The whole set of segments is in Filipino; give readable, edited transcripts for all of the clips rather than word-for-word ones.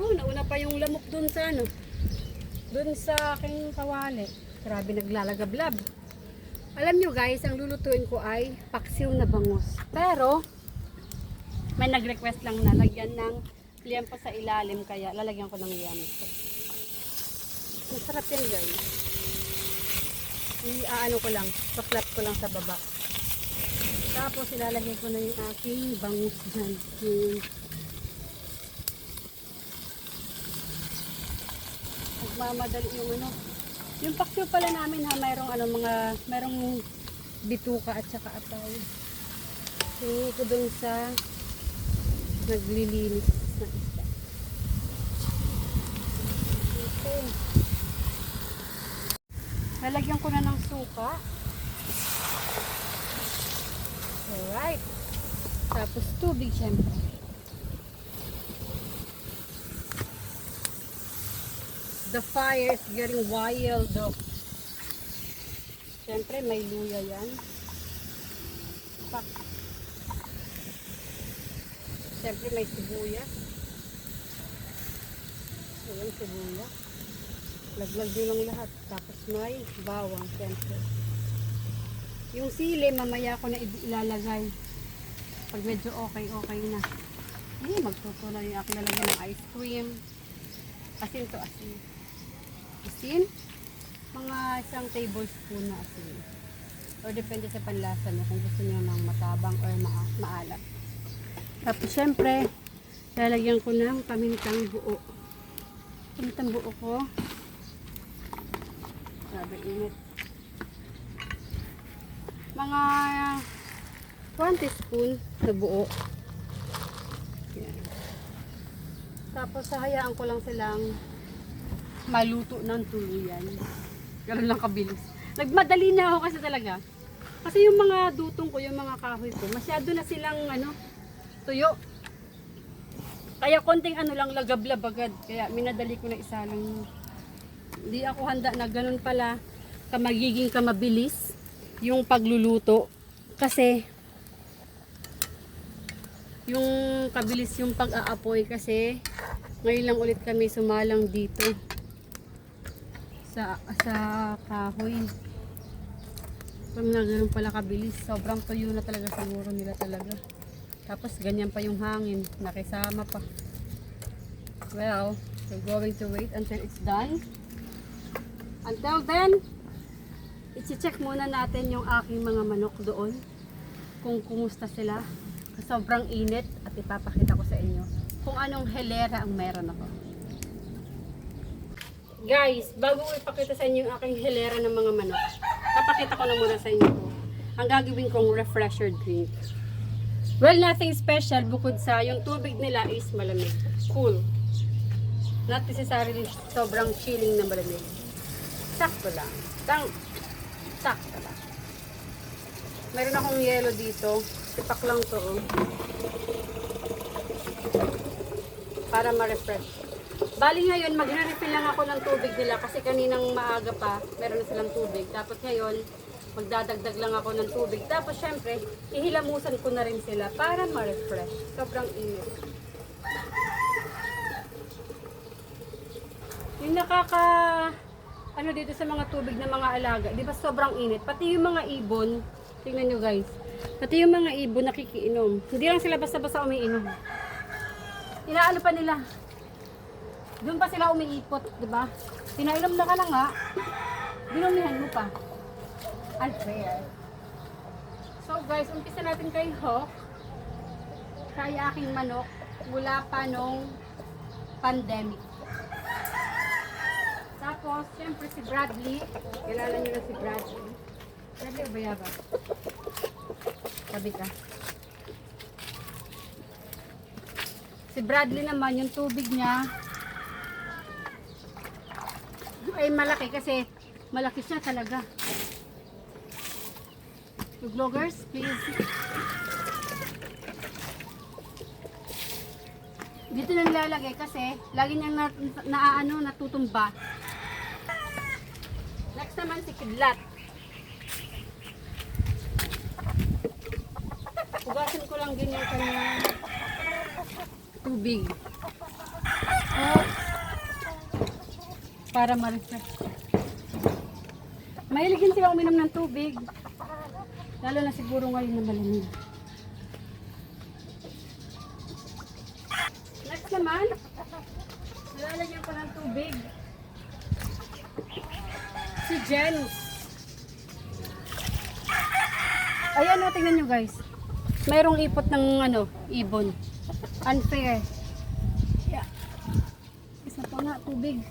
Oh, nauna pa yung lamok dun sa ano. Dun sa aking kawali. Grabe naglalagablab. Alam nyo guys, ang lulutuin ko ay paksiw na bangus. Pero, may nag-request lang na lagyan ng liempo sa ilalim. Kaya lalagyan ko ng liempo. Masarap yan guys. I-ano ko lang. Paklap ko lang sa baba. Tapos ilalagay ko na yung aking bangus dyan. Magmamadali yung ano. Yung paksiw pala namin ha, mayroong bituka at saka atay. Tingin ko dun sa naglilinis na isda. Okay. Lalagyan ko na ng suka. Alright. Tapos tubig syempre. The fire is getting wild though. Siyempre may luya yan. Pak. Siyempre may sibuyas. Ayan sibuyas. Laglag din lang lahat. Tapos may bawang siyempre. Yung sili mamaya ko na ilalagay. Pag medyo okay na. Magtutulay yung aking lalagyan ng ice cream. Asin to asin. Asin, mga isang tablespoon na asin. O depende sa panlasa mo kung gusto niyo ng matabang or maalat. Tapos syempre, lalagyan ko ng pamintang buo. Pamintang buo ko. Grabe init. Mga 1 teaspoon na buo. Yan. Tapos hahayaan ko lang silang maluto ng tuluyan. Ganun lang kabilis. Nagmadali na ako kasi talaga. Kasi yung mga dutong ko, yung mga kahoy ko, masyado na silang tuyo. Kaya konting lang lagablab agad. Kaya minadali ko na isa lang. Hindi ako handa na ganun pala magiging kamabilis yung pagluluto. Kasi yung kabilis yung pag-aapoy kasi ngayon lang ulit kami sumalang dito sa kahoy. Kung na ganun pala kabilis, sobrang tuyo na talaga siguro nila talaga. Tapos ganyan pa yung hangin, nakisama pa. Well, we're going to wait until it's done. Until then, i-check muna natin yung aking mga manok doon kung kumusta sila. Sobrang init at ipapakita ko sa inyo kung anong helera ang meron ako. Guys, bago ko ipakita sa inyo yung aking helera ng mga manok, papakita ko na muna sa inyo ko ang gagawin kong refresher drink. Well, nothing special bukod sa yung tubig nila is malamig, cool. Not necessarily sobrang chilling na malamig. Sakto lang. Sakto lang. Meron akong yelo dito. Sipak lang to. Para ma-refresh. Bali ngayon, magre-refill lang ako ng tubig nila kasi kaninang maaga pa, meron na silang tubig. Tapos ngayon, magdadagdag lang ako ng tubig. Tapos syempre, ihilamusan ko na rin sila para ma-refresh. Sobrang init. Yung dito sa mga tubig ng mga alaga, di ba sobrang init? Pati yung mga ibon, tingnan nyo guys, pati yung mga ibon nakikiinom. Hindi lang sila basta-basta umiinom. Inaano pa nila. Doon pa sila umiipot, di ba? Pinainom na ka na nga, dinumihan mo pa. Unfair. So guys, umpisa natin kay Hawk. Kaya aking manok, mula pa nung pandemic. Tapos, syempre si Bradley. Kilala nyo na si Bradley. Bradley o Bayaba? Sabi ka. Si Bradley naman, yung tubig niya ay malaki kasi malaki siya talaga. So, vloggers, please. Dito na nilalagay kasi lagi niyang natutumba. Next naman si Kidlat. Hugasin ko lang din yung kanyang tubig. Para ma-refresh. Mahiligin sila uminom ng tubig. Lalo na siguro ngayon na malamig. Next naman, nilalagyan ko ng tubig. Si Janus. Ayan o, tingnan nyo guys. Mayroong ipot ng ibon. Unfair. Yeah. Isa pa nga, tubig.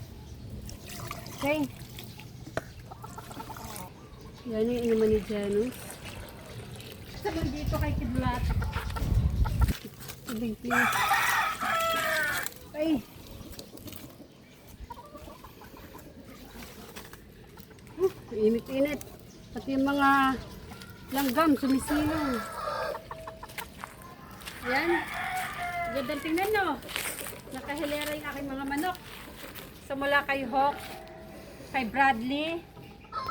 Okay. Yan yung inuman ni Janus. Sabi dito kay Kidlat. Tubig please. Ay. Init-init. Pati yung mga langgam sumisilong. Yan. Gandang tingnan no. Nakahilera yung aking mga manok. So mula kay Hawk, kay Bradley,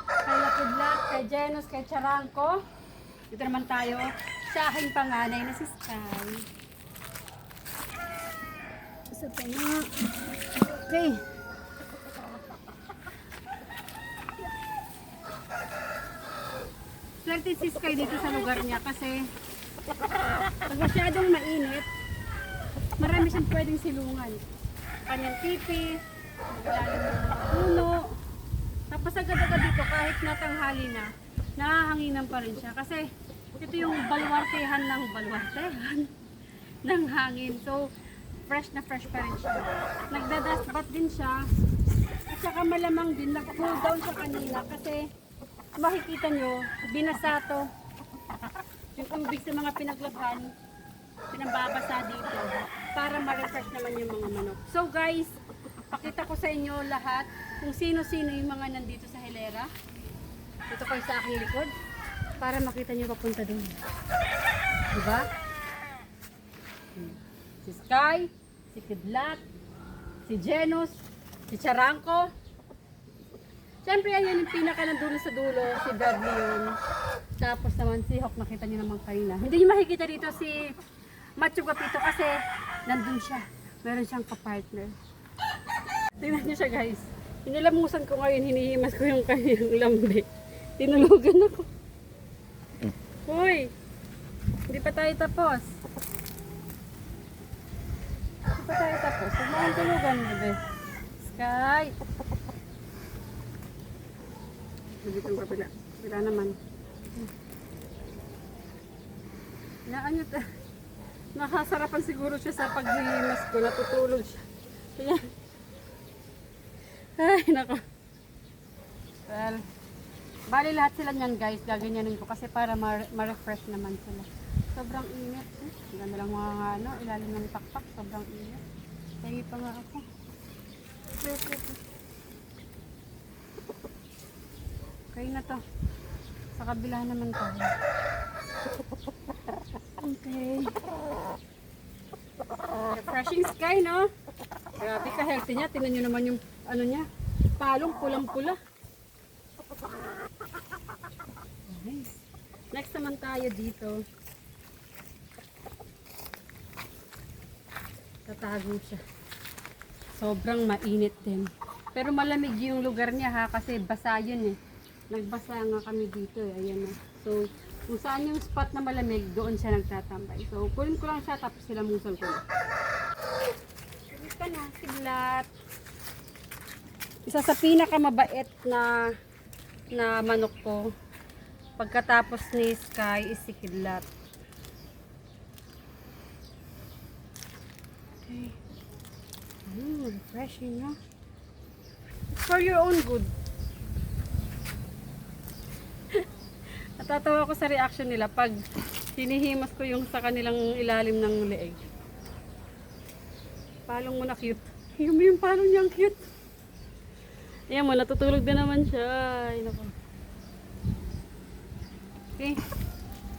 kay Lapidlat, kay Janus, kay Charanco. Dito naman tayo sa aking panganay na si Sky. Isa pa nga. Okay. Swerte si Sky dito sa lugar niya kasi pag masyadong mainit, marami siyang pwedeng silungan. Kanyang tipi, ilalim ng mga puno. Tapos agad-agad dito kahit natanghali na, nahahanginan pa rin siya. Kasi ito yung balwartehan ng hangin. So, fresh na fresh pa rin siya. Nagda-dust bath din siya. At saka malamang din, nag-cool down siya kanina kasi makikita nyo, binasa to. Yung tubig sa mga pinaglabhan, pinambabasa dito para ma-refresh naman yung mga manok. So guys, pakita ko sa inyo lahat kung sino-sino yung mga nandito sa hilera. Dito kayo sa aking likod para makita nyo papunta doon. Diba? Si Sky, si Kidlat, si Janus, si Charanco. Siyempre ayan yung pinaka nandun sa dulo, si Bradley yun. Tapos naman si Hawk, nakita nyo naman kanina. Hindi nyo makikita dito si Macho Gapito kasi nandun siya. Meron siyang kapartner. Tingnan nyo siya guys. Inilamusan ko ngayon, hinihimas ko yung kanyang lambi. Tinulugan ako. Hoy! Hindi pa tayo tapos. Hindi pa tayo tapos. Huwag mo akong tulugan, bebe. Sky! Dito ang kapila. Wala naman. Nakasarapan siguro siya sa paghihimas ko. Natutulog siya. Kaya, ay, nako. Well, bali lahat sila niyan guys. Gaganyanin ko kasi para ma-refresh naman sila. Sobrang init. Ganda lang mga ilalim ng pakpak. Sobrang init. Tingi pa nga ako. Okay na to. Sa kabila naman tayo. Okay. Refreshing Sky, no? Grabe ka healthy niya. Tingnan nyo naman yung niya. Palong pulang-pula. Nice. Next naman tayo dito. Tatago siya. Sobrang mainit din. Pero malamig yung lugar niya ha kasi basa yun eh. Nagbasa nga kami dito eh. Ayan na. So, kung saan yung spot na malamig, doon siya nagtatambay. So, kunin ko lang siya tapos sila musal ko. Kunin ka na, Kidlat. Isa sa pinakamabait na manok ko pagkatapos ni Sky is si Kidlat. Okay. Refreshing, no? It's for your own good. Natatawa ko sa reaction nila pag hinihimas ko yung sa kanilang ilalim ng leeg. Palong mo na cute. Yung palong niyang cute. Ayan mo, natutulog din naman siya. Ay, naku. Okay.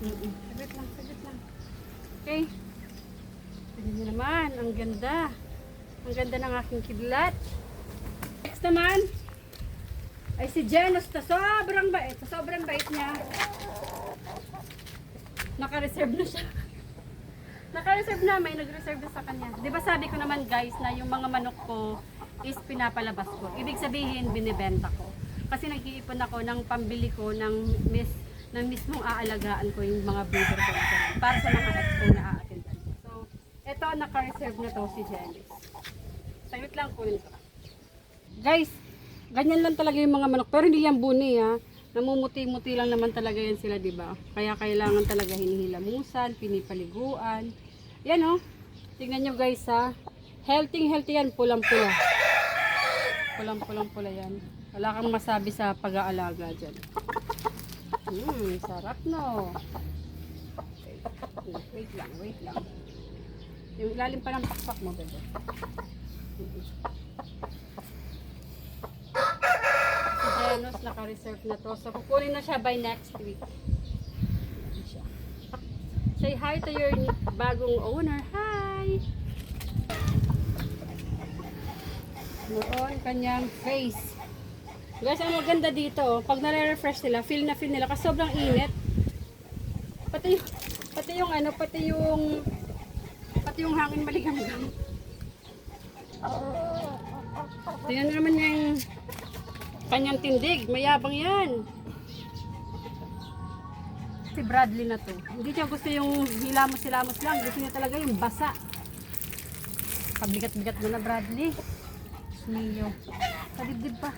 Saglit lang. Okay. Tignan niyo naman, ang ganda. Ang ganda ng aking Kidlat. Next naman, ay si Janus na sobrang bait. Sa sobrang bait niya, naka-reserve na siya. Naka-reserve na, may nag-reserve na sa kanya. Di ba sabi ko naman guys na yung mga manok ko is pinapalabas ko. Ibig sabihin, binibenta ko. Kasi nag-iipon ako ng pambili ko ng mismong aalagaan ko yung mga breeder ko para sa mga expo na a-attendan. So, ito naka-reserve na to si Jelly. Saglit lang kunin ko. Guys, ganyan lang talaga yung mga manok. Pero hindi yan buni ha. Namumuti-muti lang naman talaga yan sila, di ba? Kaya kailangan talaga hinihilamusan, pinipaliguan. Yan oh. Tingnan nyo guys ha. Healthy yan, pulang-pula. Pulang-pula yan. Wala kang masabi sa pag-aalaga dyan. Sarap no. Okay. Wait lang. Yung ilalim pa ng pakpak mo, bebe. Si Genos, naka-reserve na to. So, kukunin na siya by next week. Say hi to your bagong owner. Hi! Noon, kanyang face. Guys, ang maganda dito, pag nare-refresh nila, feel nila kasi sobrang init. Pati yung hangin maligamgam. Tingnan nyo naman yung kanyang tindig, mayabang yan. Si Bradley na to. Hindi niya gusto yung hilamos-hilamos lang, gusto niya talaga yung basa. Pabigat-bigat mo na, Bradley. Mio. Kadibdib pa.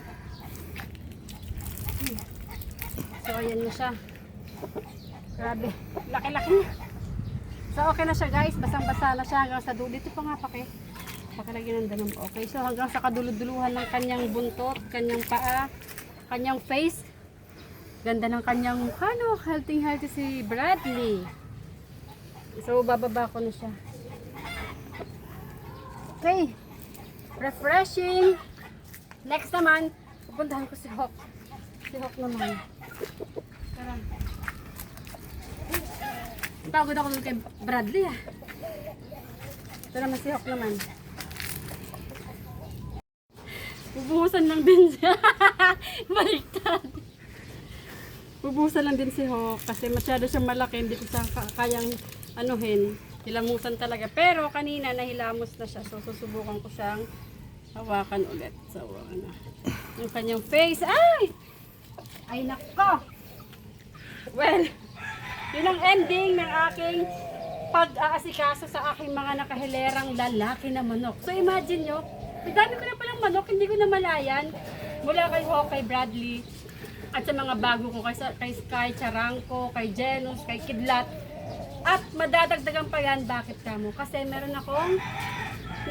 So, ayan na siya. Grabe. Laki-laki na. So, okay na siya guys. Basang-basa na siya hanggang sa dulo. Dito pa nga pakilagyan ng danom. Okay. So, hanggang sa kaduluduluhan ng kanyang buntot, kanyang paa, kanyang face. Ganda ng kanyang healthy si Bradley. So, bababa ko na siya. Okay. Refreshing. Next naman, pupuntahan ko si Hawk. Si Hawk naman. Tara. Pagod ako dun kay Bradley ah. Ito naman si Hawk naman. Bubuhusan lang din siya. Baliktad. Bubuhusan lang din si Hawk kasi masyado siyang malaki. Hindi ko siya kayang anuhin. Hilamusan talaga. Pero kanina nahilamos na siya. So susubukan ko siyang hawakan ulit. So ano. Yung kanyang face. Ay nako. Well, yun ang ending ng aking pag-aasikaso sa aking mga nakahilerang lalaki na manok. So imagine nyo, may dami ko na palang manok, hindi ko na malayan. Mula kay Hawk, kay Bradley, at sa mga bago ko, kay Sky, Charanco, kay Genos, kay Kidlat. At madadagdagan pa yan, bakit kamo? Kasi meron akong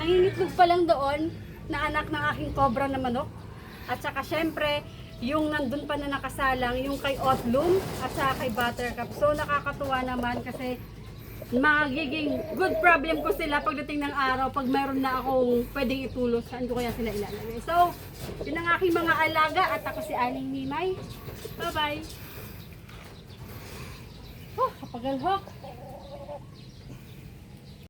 nangingitlog pa lang doon na anak ng aking cobra na manok. At saka syempre, yung nandun pa na nakasalang, yung kay Otlum at saka kay Buttercup. So nakakatuwa naman kasi magiging good problem ko sila pagdating ng araw pag meron na akong pwedeng itulos. Saan ko kaya sila ilalagay? So, yun ang aking mga alaga at ako si Aling Mimay. Bye-bye! Oh, kapagal Hawk!